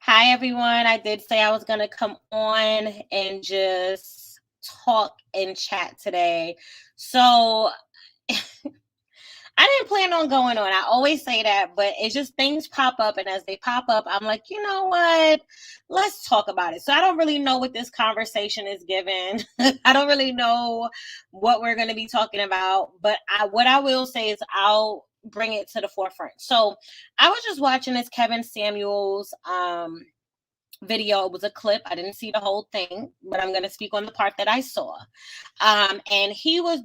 Hi, everyone. I did say I was going to come on and just talk and chat today. So I didn't plan on going on. I always say that, but it's just things pop up. And as they pop up, I'm like, you know what? Let's talk about it. So I don't really know what this conversation is given. I don't really know what we're going to be talking about. But what I will say is I'll bring it to the forefront. So I was just watching this Kevin Samuels video. It was a clip. I didn't see the whole thing, but I'm going to speak on the part that I saw. And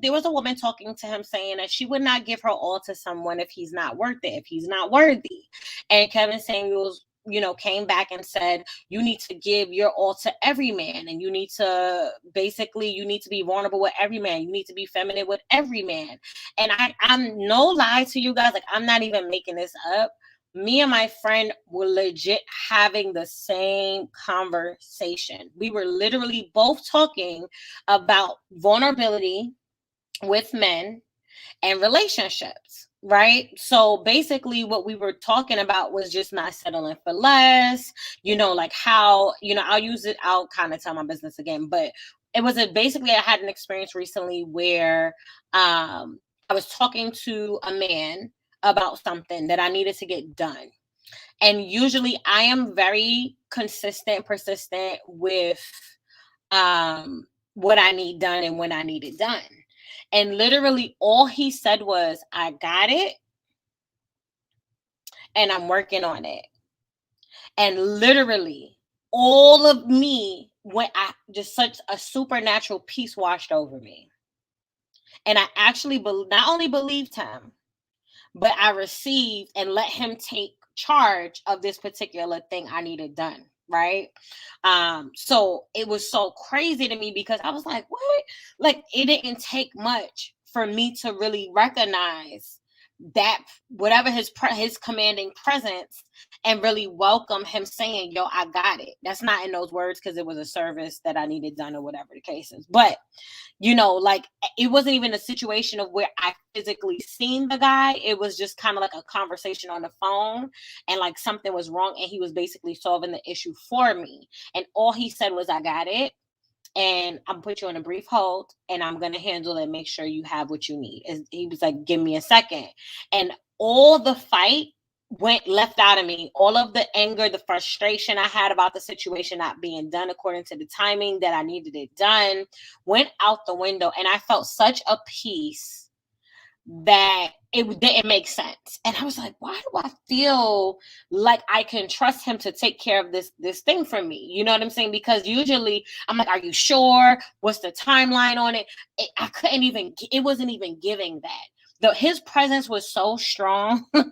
there was a woman talking to him saying that she would not give her all to someone if he's not worth it, if he's not worthy. And Kevin Samuels, came back and said, you need to give your all to every man. And you need to be vulnerable with every man. You need to be feminine with every man. And I'm no lie to you guys. Like, I'm not even making this up. Me and my friend were legit having the same conversation. We were literally both talking about vulnerability with men and relationships, right? So basically what we were talking about was just not settling for less, like how, I'll kind of tell my business again, but it was basically I had an experience recently where I was talking to a man about something that I needed to get done. And usually I am very consistent, persistent with what I need done and when I need it done. And literally all he said was, I got it and I'm working on it. And literally all of me just such a supernatural peace washed over me. And I actually not only believed him, but I received and let him take charge of this particular thing I needed done. Right. So it was so crazy to me because I was like, what? Like, it didn't take much for me to really recognize that whatever his commanding presence, and really welcome him saying, yo, I got it. That's not in those words because it was a service that I needed done or whatever the case is. But like, it wasn't even a situation of where I physically seen the guy. It was just kind of like a conversation on the phone, and like something was wrong and he was basically solving the issue for me. And all he said was, I got it. And I'm gonna put you on a brief hold and I'm going to handle it and make sure you have what you need. And he was like, give me a second. And all the fight left out of me. All of the anger, the frustration I had about the situation not being done according to the timing that I needed it done, went out the window. And I felt such a peace that it didn't make sense. And I was like, why do I feel like I can trust him to take care of this thing for me? You know what I'm saying? Because usually I'm like, are you sure? What's the timeline on it? It wasn't even giving that. His presence was so strong. I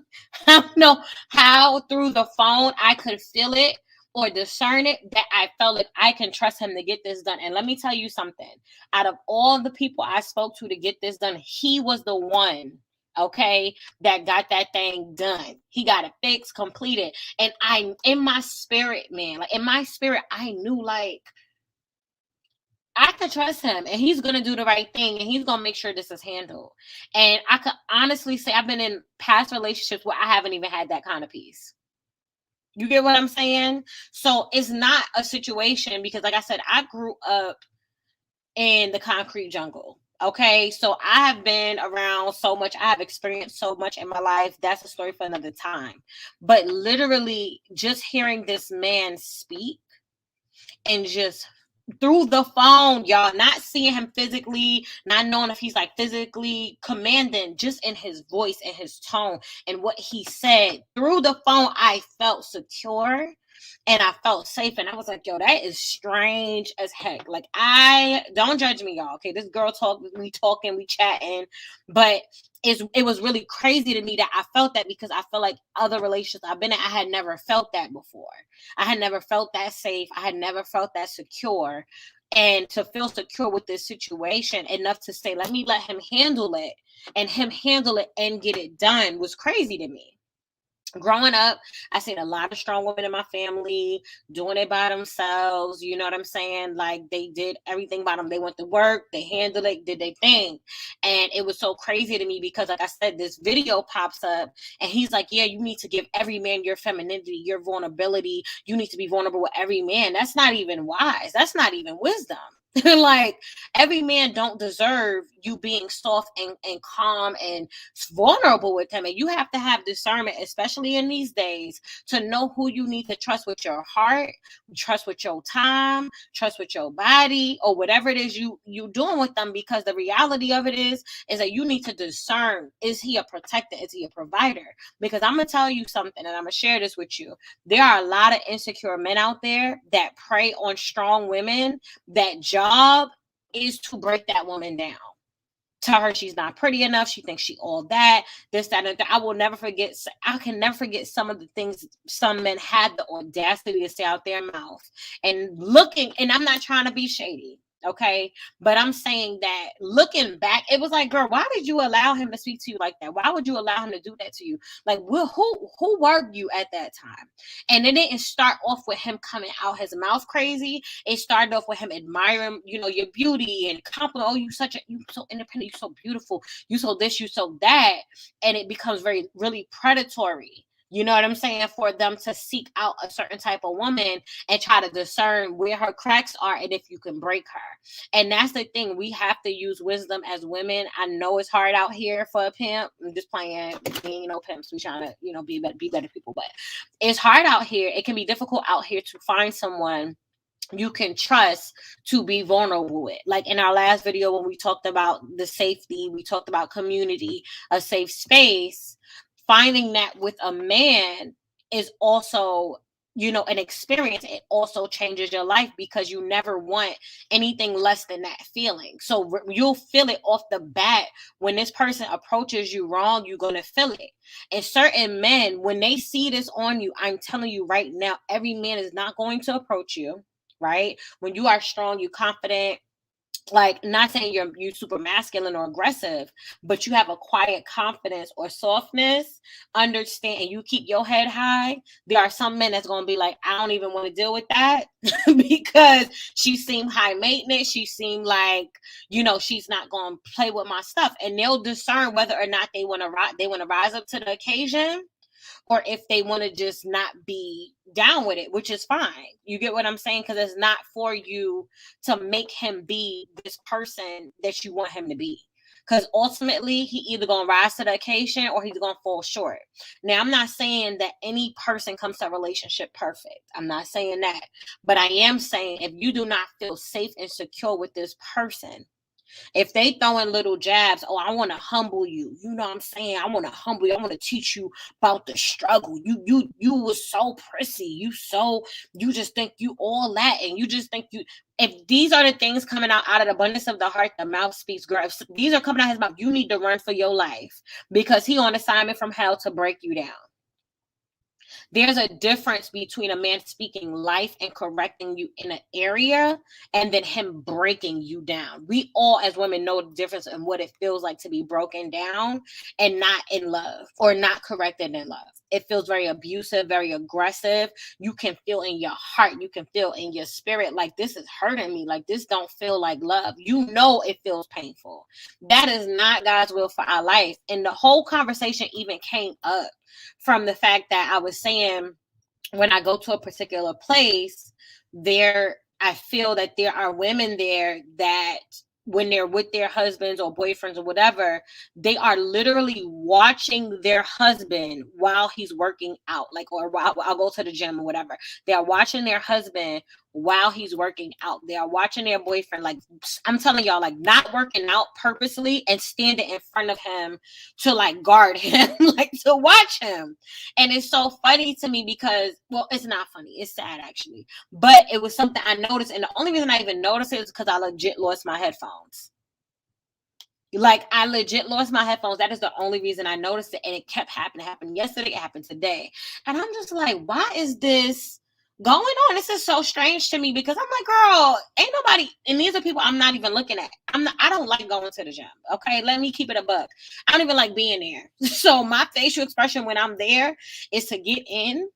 don't know how through the phone I could feel it or discern it, that I felt like I can trust him to get this done. And let me tell you something. Out of all the people I spoke to get this done, he was the one, okay, that got that thing done. He got it fixed, completed. And in my spirit, man, like in my spirit, I knew like I could trust him and he's going to do the right thing and he's going to make sure this is handled. And I could honestly say I've been in past relationships where I haven't even had that kind of peace. You get what I'm saying? So it's not a situation because, like I said, I grew up in the concrete jungle. Okay, so I have been around so much. I have experienced so much in my life. That's a story for another time. But literally, just hearing this man speak and just through the phone, y'all, not seeing him physically, not knowing if he's like physically commanding, just in his voice and his tone and what he said through the phone, I felt secure and I felt safe. And I was like, yo, that is strange as heck. Like, I don't judge me, y'all. Okay, this girl we talking, we chatting, but it was really crazy to me that I felt that because I feel like other relationships I've been in, I had never felt that before. I had never felt that safe. I had never felt that secure. And to feel secure with this situation enough to say, let me let him handle it and get it done was crazy to me. growing up, I seen a lot of strong women in my family doing it by themselves. You know what I'm saying? Like they did everything by them. They went to work, they handled it, did their thing. And it was so crazy to me because, like I said, this video pops up and he's like, yeah, you need to give every man your femininity, your vulnerability. You need to be vulnerable with every man. That's not even wise. That's not even wisdom. Like every man don't deserve you being soft and calm and vulnerable with him. And you have to have discernment, especially in these days, to know who you need to trust with your heart, trust with your time, trust with your body, or whatever it is you doing with them. Because the reality of it is that you need to discern, is he a protector, is he a provider? Because I'm gonna tell you something, and I'm gonna share this with you. There are a lot of insecure men out there that prey on strong women. That job is to break that woman down. Tell her she's not pretty enough. She thinks she all that, this, that, and that. I will never forget. I can never forget some of the things some men had the audacity to say out their mouth. And looking, and I'm not trying to be shady, okay? But I'm saying that looking back, it was like, girl, why did you allow him to speak to you like that? Why would you allow him to do that to you? Like, who were you at that time? And it didn't start off with him coming out his mouth crazy. It started off with him admiring, your beauty and compliment. Oh, you so independent, you so beautiful, you so this, you so that. And it becomes really predatory. You know what I'm saying? For them to seek out a certain type of woman and try to discern where her cracks are and if you can break her. And that's the thing. We have to use wisdom as women. I know it's hard out here for a pimp. I'm just playing. We ain't no pimps. We trying to, be better people. But it's hard out here. It can be difficult out here to find someone you can trust to be vulnerable with. Like in our last video, when we talked about the safety, we talked about community, a safe space. Finding that with a man is also, an experience. It also changes your life because you never want anything less than that feeling. So you'll feel it off the bat. When this person approaches you wrong, you're going to feel it. And certain men, when they see this on you, I'm telling you right now, every man is not going to approach you. Right? When you are strong, you're confident, like not saying you super masculine or aggressive, but you have a quiet confidence or softness, understand, and you keep your head high. There are some men that's going to be like, I don't even want to deal with that because she seemed high maintenance. She seemed like, she's not going to play with my stuff. And they'll discern whether or not they want to rise up to the occasion, or if they want to just not be down with it, which is fine. You get what I'm saying? Because it's not for you to make him be this person that you want him to be. Because ultimately, he either going to rise to the occasion or he's going to fall short. Now, I'm not saying that any person comes to a relationship perfect. I'm not saying that. But I am saying if you do not feel safe and secure with this person, if they throwing little jabs, oh, I want to humble you. You know what I'm saying? I want to humble you. I want to teach you about the struggle. You was so prissy. You just think you all that. And you just think if these are the things coming out of the abundance of the heart, the mouth speaks. Girl, if these are coming out his mouth, you need to run for your life because he on assignment from hell to break you down. There's a difference between a man speaking life and correcting you in an area and then him breaking you down. We all as women know the difference in what it feels like to be broken down and not in love or not corrected in love. It feels very abusive, very aggressive. You can feel in your heart, you can feel in your spirit, like this is hurting me, like this don't feel like love. It feels painful. That is not God's will for our life. And the whole conversation even came up from the fact that I was saying when I go to a particular place, I feel that there are women there that when they're with their husbands or boyfriends or whatever, they are literally watching their husband while he's working out, like, or while I'll go to the gym or whatever. They are watching their husband while he's working out. They are watching their boyfriend. Like, I'm telling y'all, like, not working out purposely and standing in front of him to like guard him, like to watch him. And it's so funny to me because, well, it's not funny. It's sad actually. But it was something I noticed. And the only reason I even noticed it is because I legit lost my headphones. Like, I legit lost my headphones. That is the only reason I noticed it. And it kept happening. It happened yesterday. It happened today. And I'm just like, why is this going on. This is so strange to me because I'm like, girl, ain't nobody, and these are people I'm not even looking at. I don't like going to the gym. Okay, let me keep it a buck. I don't even like being there. So my facial expression when I'm there is to get in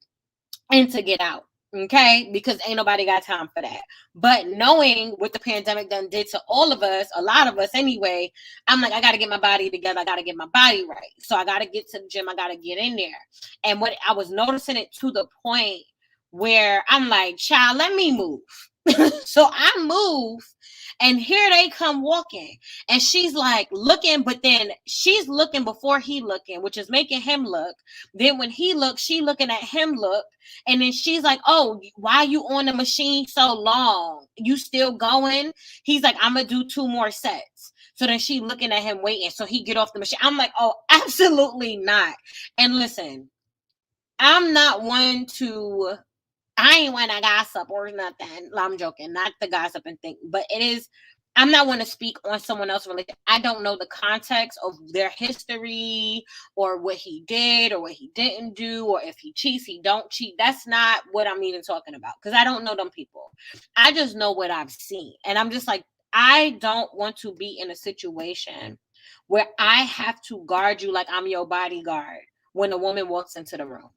and to get out. Okay, because ain't nobody got time for that. But knowing what the pandemic done did to all of us, a lot of us anyway, I'm like, I got to get my body together. I got to get my body right. So I got to get to the gym. I got to get in there. And what I was noticing it to the point where I'm like, child, let me move. So I move, and here they come walking, and she's like looking, but then she's looking before he looking, which is making him look. Then when he looks, she looking at him look, and then she's like, oh, why you on the machine so long? You still going? He's like, I'm gonna do 2 more sets. So then she looking at him waiting, so he get off the machine. I'm like, oh, absolutely not. And listen, I'm not one to, I ain't want to gossip or nothing. I'm joking, not the gossip and thing, but it is. I'm not want to speak on someone else's relationship. I don't know the context of their history or what he did or what he didn't do, or if he cheats, he don't cheat. That's not what I'm even talking about, because I don't know them people. I just know what I've seen, and I'm just like, I don't want to be in a situation where I have to guard you like I'm your bodyguard when a woman walks into the room.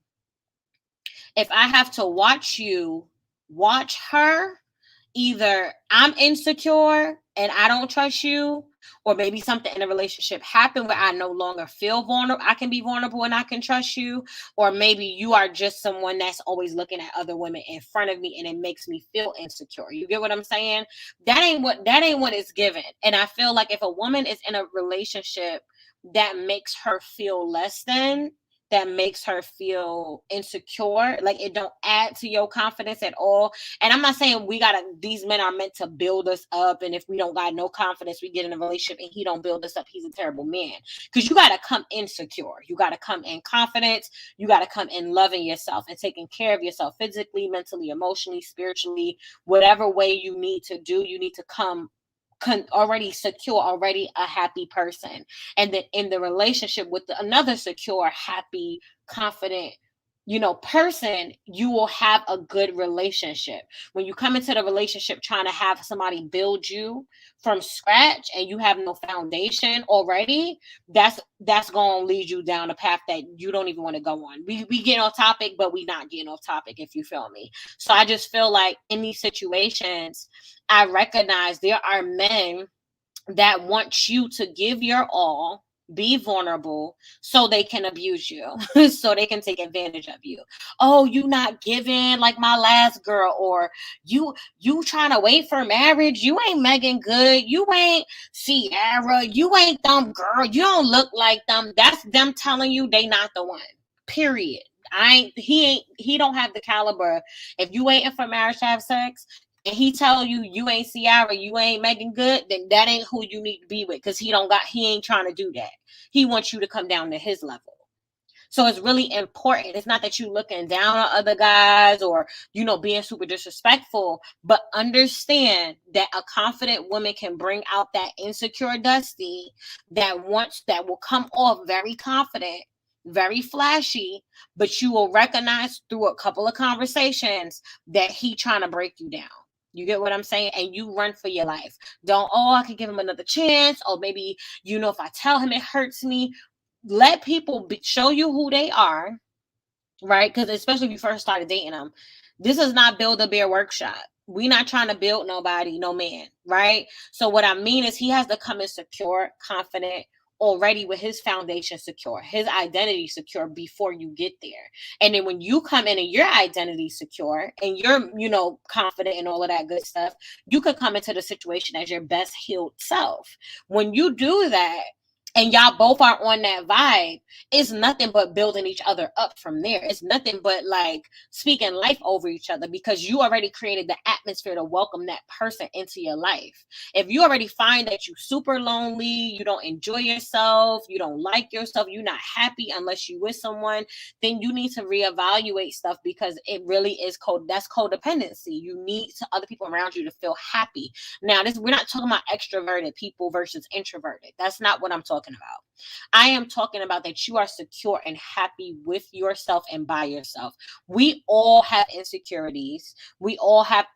If I have to watch you watch her, either I'm insecure and I don't trust you, or maybe something in a relationship happened where I no longer feel vulnerable. I can be vulnerable and I can trust you, or maybe you are just someone that's always looking at other women in front of me and it makes me feel insecure. You get what I'm saying? That ain't what is given. And I feel like if a woman is in a relationship that makes her feel less than, that makes her feel insecure, like it don't add to your confidence at all. And I'm not saying these men are meant to build us up, and if we don't got no confidence, we get in a relationship and he don't build us up, he's a terrible man. Because you got to come insecure, you got to come in confidence, you got to come in loving yourself and taking care of yourself physically, mentally, emotionally, spiritually, whatever way you need to do. You need to come already secure, already a happy person, and then in the relationship with another secure, happy, confident, person, you will have a good relationship. When you come into the relationship trying to have somebody build you from scratch and you have no foundation already, that's going to lead you down a path that you don't even want to go on. We get off topic, but we not getting off topic, if you feel me. So I just feel like in these situations, I recognize there are men that want you to give your all, be vulnerable, so they can abuse you, so they can take advantage of you. Oh, you not giving like my last girl, or you trying to wait for marriage. You ain't Megan Good. You ain't Sierra. You ain't them girl. You don't look like them. That's them telling you they not the one. Period. He don't have the caliber. If you waiting for marriage to have sex, and he tell you ain't Ciara, you ain't Megan Good, then that ain't who you need to be with, because he ain't trying to do that. He wants you to come down to his level. So it's really important. It's not that you looking down on other guys or, being super disrespectful, but understand that a confident woman can bring out that insecure Dusty that will come off very confident, very flashy, but you will recognize through a couple of conversations that he trying to break you down. You get what I'm saying? And you run for your life. Don't, I could give him another chance. Or maybe, if I tell him it hurts me. Let people show you who they are, right? Because especially if you first started dating them, this is not Build-A-Bear workshop. We're not trying to build nobody, no man, right? So what I mean is he has to come in secure, confident, already with his foundation secure, his identity secure before you get there. And then when you come in and your identity secure and you're, confident and all of that good stuff, you could come into the situation as your best healed self. When you do that, and y'all both are on that vibe, it's nothing but building each other up from there. It's nothing but like speaking life over each other, because you already created the atmosphere to welcome that person into your life. If you already find that you super lonely, you don't enjoy yourself, you don't like yourself, you're not happy unless you with someone, then you need to reevaluate stuff, because it really is that's codependency. You need other people around you to feel happy. Now, we're not talking about extroverted people versus introverted. That's not what I'm talking talking about. I am talking about that you are secure and happy with yourself and by yourself. We all have insecurities. We all have,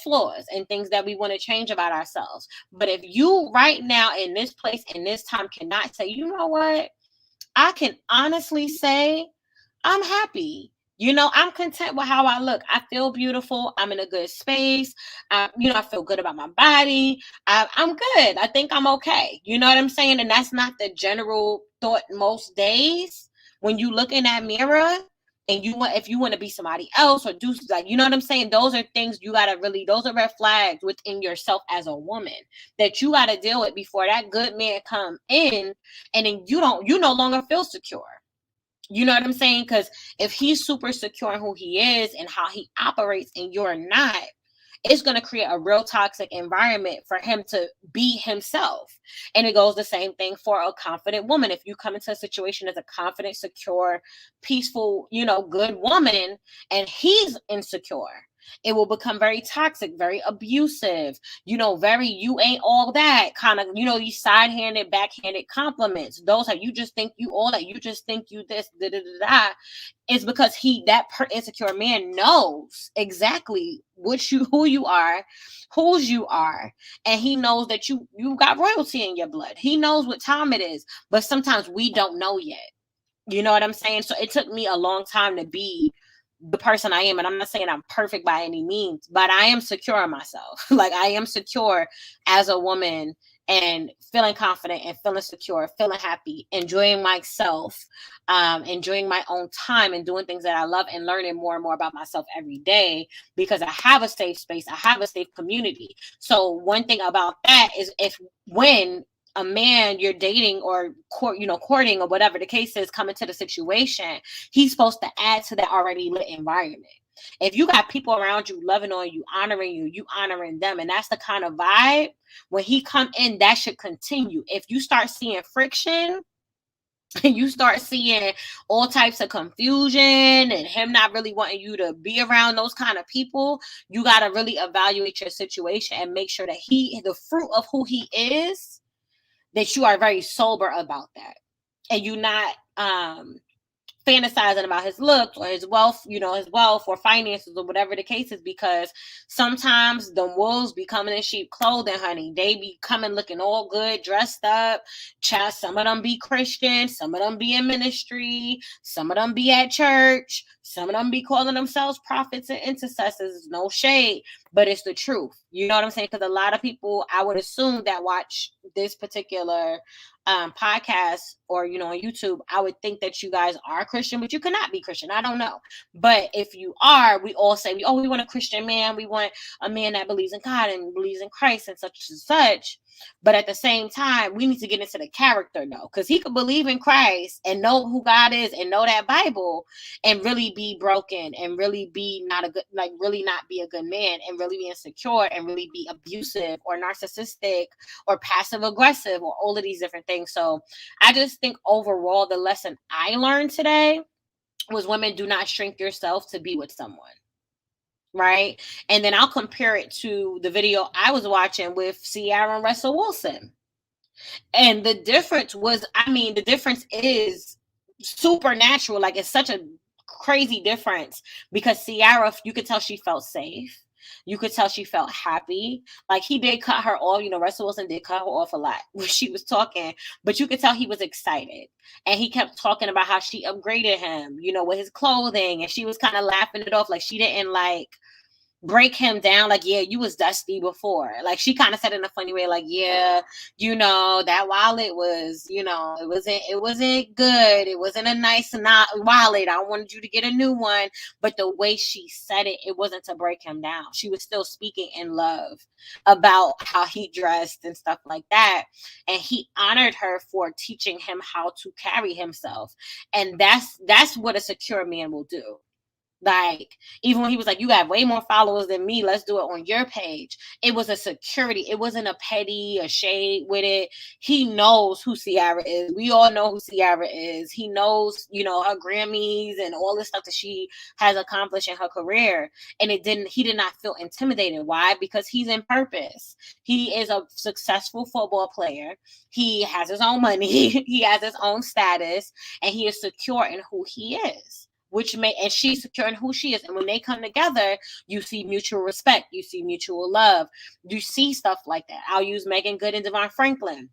flaws and things that we want to change about ourselves. But if you right now in this place, in this time, cannot say, you know what? I can honestly say I'm happy. I'm content with how I look. I feel beautiful. I'm in a good space. I feel good about my body. I'm good. I think I'm okay. You know what I'm saying? And that's not the general thought most days when you look in that mirror and if you want to be somebody else or do like, you know what I'm saying? Those are things those are red flags within yourself as a woman that you got to deal with before that good man come in, and then you no longer feel secure. You know what I'm saying? Because if he's super secure in who he is and how he operates and you're not, it's going to create a real toxic environment for him to be himself. And it goes the same thing for a confident woman. If you come into a situation as a confident, secure, peaceful, good woman, and he's insecure, it will become very toxic, very abusive, very you ain't all that kind of, these side-handed, backhanded compliments. Those are, you just think you all that, you just think you this, da da da da. Is because insecure man knows exactly who you are, whose you are, and he knows that you got royalty in your blood. He knows what time it is, but sometimes we don't know yet. You know what I'm saying? So it took me a long time to be the person I am. And I'm not saying I'm perfect by any means, but I am secure in myself. Like I am secure as a woman and feeling confident and feeling secure, feeling happy, enjoying myself, enjoying my own time and doing things that I love and learning more and more about myself every day because I have a safe space. I have a safe community. So one thing about that is when a man you're dating or courting or whatever the case is come into the situation, he's supposed to add to that already lit environment. If you got people around you loving on you, you honoring them, and that's the kind of vibe when he come in, that should continue. If you start seeing friction and you start seeing all types of confusion and him not really wanting you to be around those kind of people, you got to really evaluate your situation and make sure that the fruit of who he is, that you are very sober about that, and you not fantasizing about his looks or his wealth, or finances or whatever the case is, because sometimes the wolves be coming in sheep clothing, honey. They be coming looking all good, dressed up. Child, some of them be Christian, some of them be in ministry, some of them be at church, some of them be calling themselves prophets and intercessors. No shade, but it's the truth. You know what I'm saying? Because a lot of people, I would assume, that watch this particular podcast or on YouTube, I would think that you guys are Christian, but you cannot be Christian. I don't know, but if you are, we all say we want a Christian man, we want a man that believes in God and believes in Christ and such and such. But at the same time, we need to get into the character though, because he could believe in Christ and know who God is and know that Bible and really be broken and really be really not be a good man and really be insecure and really be abusive or narcissistic or passive aggressive or all of these different things. So I just think overall the lesson I learned today was women, do not shrink yourself to be with someone. Right. And then I'll compare it to the video I was watching with Ciara and Russell Wilson. And the difference is supernatural. Like, it's such a crazy difference because Ciara, you could tell she felt safe. You could tell she felt happy. Like, he did cut her off. Russell Wilson did cut her off a lot when she was talking, but you could tell he was excited. And he kept talking about how she upgraded him, with his clothing. And she was kind of laughing it off. Like, she didn't break him down like, yeah, you was dusty before. Like, she kind of said in a funny way, like, yeah, that wallet was, it wasn't good. It wasn't a nice wallet. I wanted you to get a new one. But the way she said it, it wasn't to break him down. She was still speaking in love about how he dressed and stuff like that. And he honored her for teaching him how to carry himself. And that's what a secure man will do. Like, even when he was like, you got way more followers than me, let's do it on your page. It was a security. It wasn't a petty, a shade with it. He knows who Ciara is. We all know who Ciara is. He knows, her Grammys and all the stuff that she has accomplished in her career. And he did not feel intimidated. Why? Because he's in purpose. He is a successful football player. He has his own money. He has his own status, and he is secure in who he is. And she's secure in who she is. And when they come together, you see mutual respect. You see mutual love. You see stuff like that. I'll use Megan Good and Devon Franklin.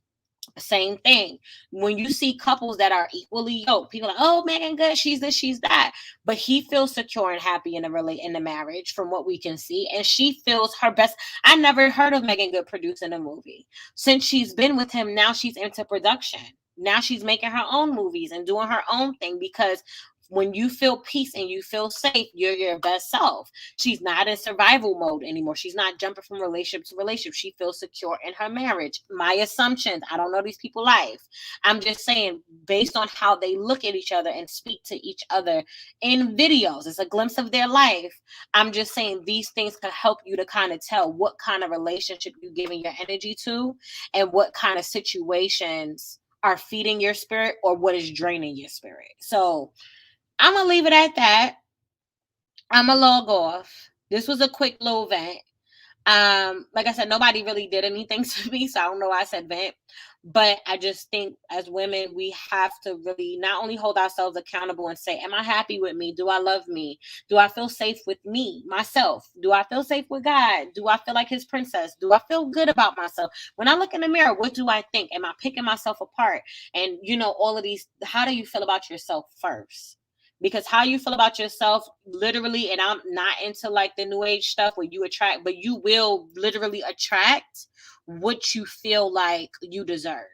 Same thing. When you see couples that are equally yoked, people are like, oh, Megan Good, she's this, she's that. But he feels secure and happy in the marriage, from what we can see. And she feels her best. I never heard of Megan Good producing a movie. Since she's been with him, now she's into production. Now she's making her own movies and doing her own thing, because when you feel peace and you feel safe, you're your best self. She's not in survival mode anymore. She's not jumping from relationship to relationship. She feels secure in her marriage. My assumptions, I don't know these people's life. I'm just saying, based on how they look at each other and speak to each other in videos, it's a glimpse of their life. I'm just saying these things could help you to kind of tell what kind of relationship you're giving your energy to, and what kind of situations are feeding your spirit or what is draining your spirit. So I'm going to leave it at that. I'm going to log off. This was a quick little vent. Like I said, nobody really did anything to me, so I don't know why I said vent. But I just think as women, we have to really not only hold ourselves accountable and say, am I happy with me? Do I love me? Do I feel safe with me, myself? Do I feel safe with God? Do I feel like his princess? Do I feel good about myself? When I look in the mirror, what do I think? Am I picking myself apart? And, all of these, how do you feel about yourself first? Because how you feel about yourself, literally, and I'm not into like the new age stuff where you attract, but you will literally attract what you feel like you deserve.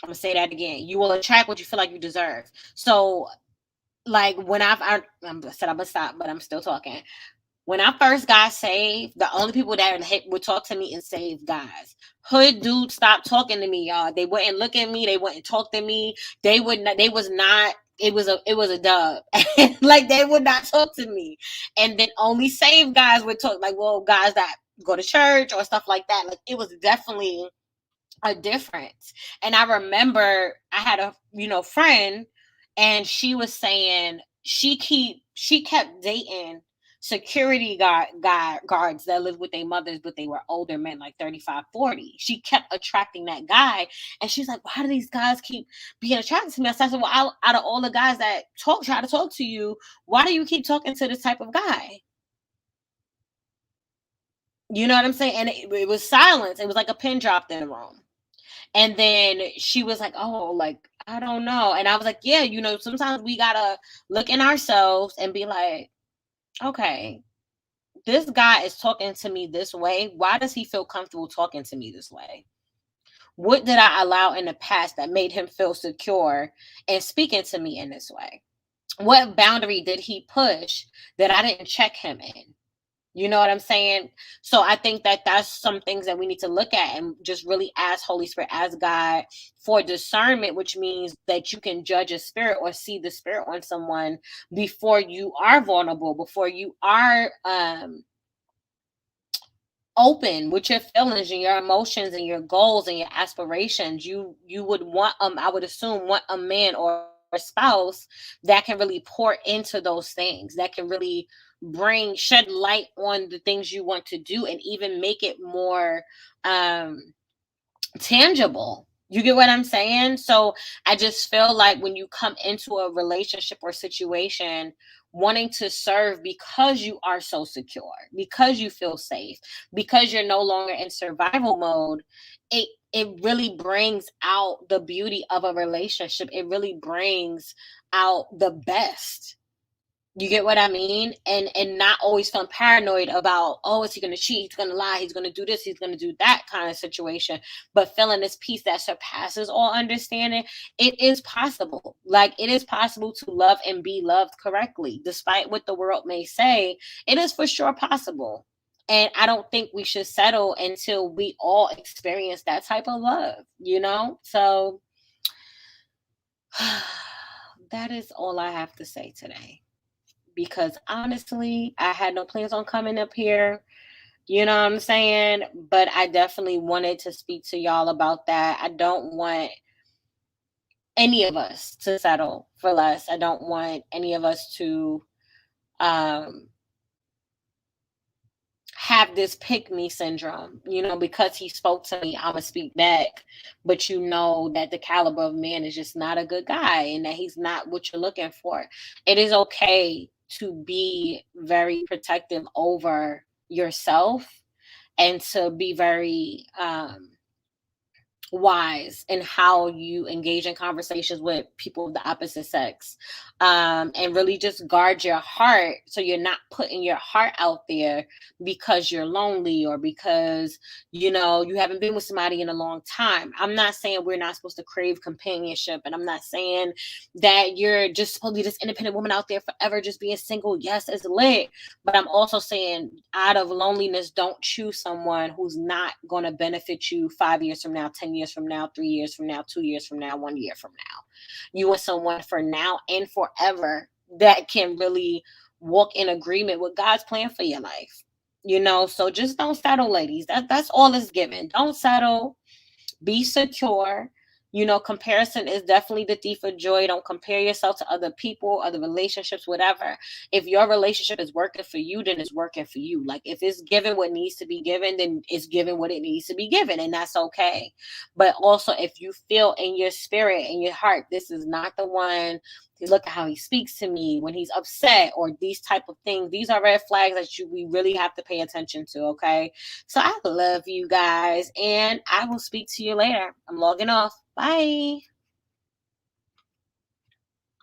I'm gonna say that again. You will attract what you feel like you deserve. So, like when I said I'm gonna stop, but I'm still talking. When I first got saved, the only people that would talk to me is saved guys. Hood dudes stopped talking to me, y'all. They wouldn't look at me. They wouldn't talk to me. They would not. They was not. It was a dub. Like, they would not talk to me. And then only saved guys would talk. Like, well, guys that go to church or stuff like that. Like, it was definitely a difference. And I remember I had a friend, and she was saying she kept dating security guards that lived with their mothers, but they were older men, like 35, 40. She kept attracting that guy, and she's like, why do these guys keep being attracted to me? I said, well, out of all the guys that try to talk to you, why do you keep talking to this type of guy? You know what I'm saying? And it was silence. It was like a pin dropped in the room. And then she was like, oh, like, I don't know. And I was like, yeah, sometimes we gotta look in ourselves and be like, okay, this guy is talking to me this way. Why does he feel comfortable talking to me this way? What did I allow in the past that made him feel secure and speaking to me in this way? What boundary did he push that I didn't check him in? You know what I'm saying? So I think that that's some things that we need to look at and just really ask Holy Spirit, ask God for discernment, which means that you can judge a spirit or see the spirit on someone before you are vulnerable, before you are open with your feelings and your emotions and your goals and your aspirations. You would want I would assume want a man or a spouse that can really pour into those things, that can really shed light on the things you want to do, and even make it more tangible. You get what I'm saying? So I just feel like when you come into a relationship or situation wanting to serve because you are so secure, because you feel safe, because you're no longer in survival mode, it really brings out the beauty of a relationship. It really brings out the best. You get what I mean? And not always feeling paranoid about, oh, is he going to cheat? He's going to lie. He's going to do this. He's going to do that kind of situation. But feeling this peace that surpasses all understanding. It is possible. Like, it is possible to love and be loved correctly. Despite what the world may say, it is for sure possible. And I don't think we should settle until we all experience that type of love, So that is all I have to say today. because honestly, I had no plans on coming up here. You know what I'm saying? But I definitely wanted to speak to y'all about that. I don't want any of us to settle for less. I don't want any of us to um have this pick me syndrome, because he spoke to me, I'm gonna speak back. But you know that the caliber of man is just not a good guy and that he's not what you're looking for. It is okay to be very protective over yourself and to be very wise in how you engage in conversations with people of the opposite sex, and really just guard your heart so you're not putting your heart out there because you're lonely or because you haven't been with somebody in a long time. I'm not saying we're not supposed to crave companionship, and I'm not saying that you're just supposed to be this independent woman out there forever just being single. Yes, it's lit, but I'm also saying out of loneliness, don't choose someone who's not going to benefit you 5 years from now, 10 years from now, 3 years from now, 2 years from now, 1 year from now. You want someone for now and forever that can really walk in agreement with God's plan for your life. So just don't settle, ladies. That's all it's given. Don't settle. Be secure. Comparison is definitely the thief of joy. Don't compare yourself to other people, other relationships, whatever. If your relationship is working for you, then it's working for you. Like if it's given what needs to be given, then it's given what it needs to be given, and that's okay. But also, if you feel in your spirit, in your heart, this is not the one. Look at how he speaks to me when he's upset, or these type of things. These are red flags that we really have to pay attention to. Okay. So I love you guys, and I will speak to you later. I'm logging off. Bye.